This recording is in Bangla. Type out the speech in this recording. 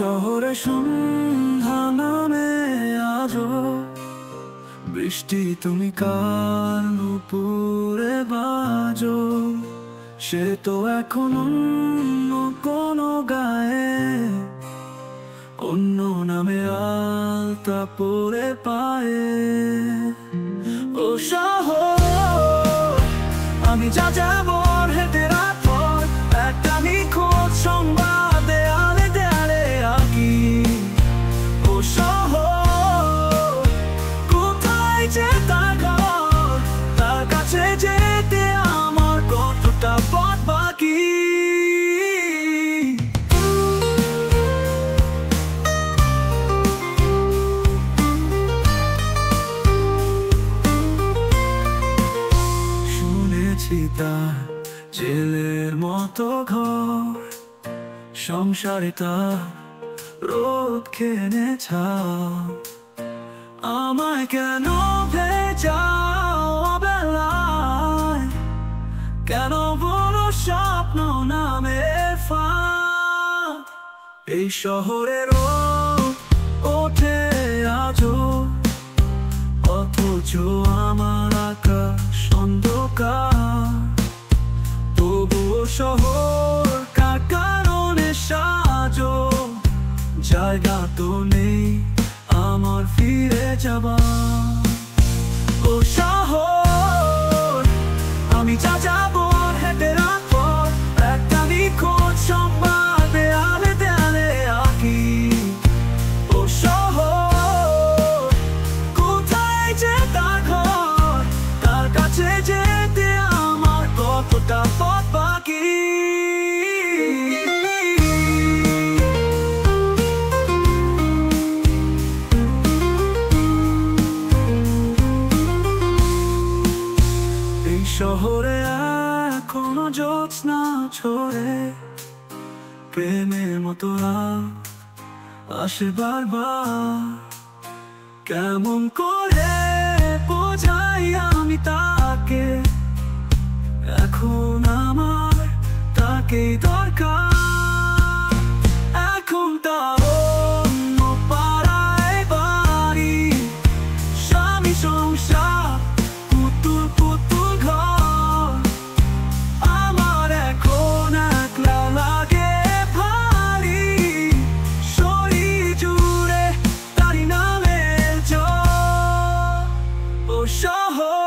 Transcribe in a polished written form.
শহরে সন্ধ্যা নামে আজো বৃষ্টি, তুমি কার নুপুরে বাজো। সে তো এখন অন্য কোনো গায়ে, অন্য নামে আলতা পরে পায়ে। ও শহর, আমি যা যাবো হেঁটে রাত পর, একটা নিখোঁজ সংবাদ দেয়ালে দেয়ালে আঁকি। ও শহর, কোথায় যে তার ঘর, তার কাছে যেতে আমার কতটা পথ বাকি। তার জেলের মতো ঘর, সংসারে তার রোদ খেনে ছাও। আমায় কেন ভেজাও অবেলায়, কেন বলো স্বপ্ন নামে ফাঁক। এই শহরের রোদ ওঠে আজও, অথচ আমার আকাশ অন্ধকার। তবুও শহর কার কারণে সাজো, জায়গা তো নেই আমার ফিরে যাবার। ও শহর, আমি যা যাবো হেঁটে রাত পর, একটা নিখোঁজ সংবাদ দেয়ালে দেয়ালে আঁকি। ও শহর, কোথায় যে তার ঘর, তার কাছে যেতে আমার কতটা পথ বাকি। এই শহরে এখনো জ্যোৎস্না ছড়ে, প্রেমের মতো আসে বারবার। কেমন করে বোঝাই আমি তাকে, এখন আমার তাকেই দরকার। এখন তার অন্য পাড়ায় বাড়ি, স্বামী সংসার, পুতুল পুতুল ঘর। আমার এখন একলা লাগে ভারী, শরীর জুড়ে তারি নামের জ্বর। ও শহর,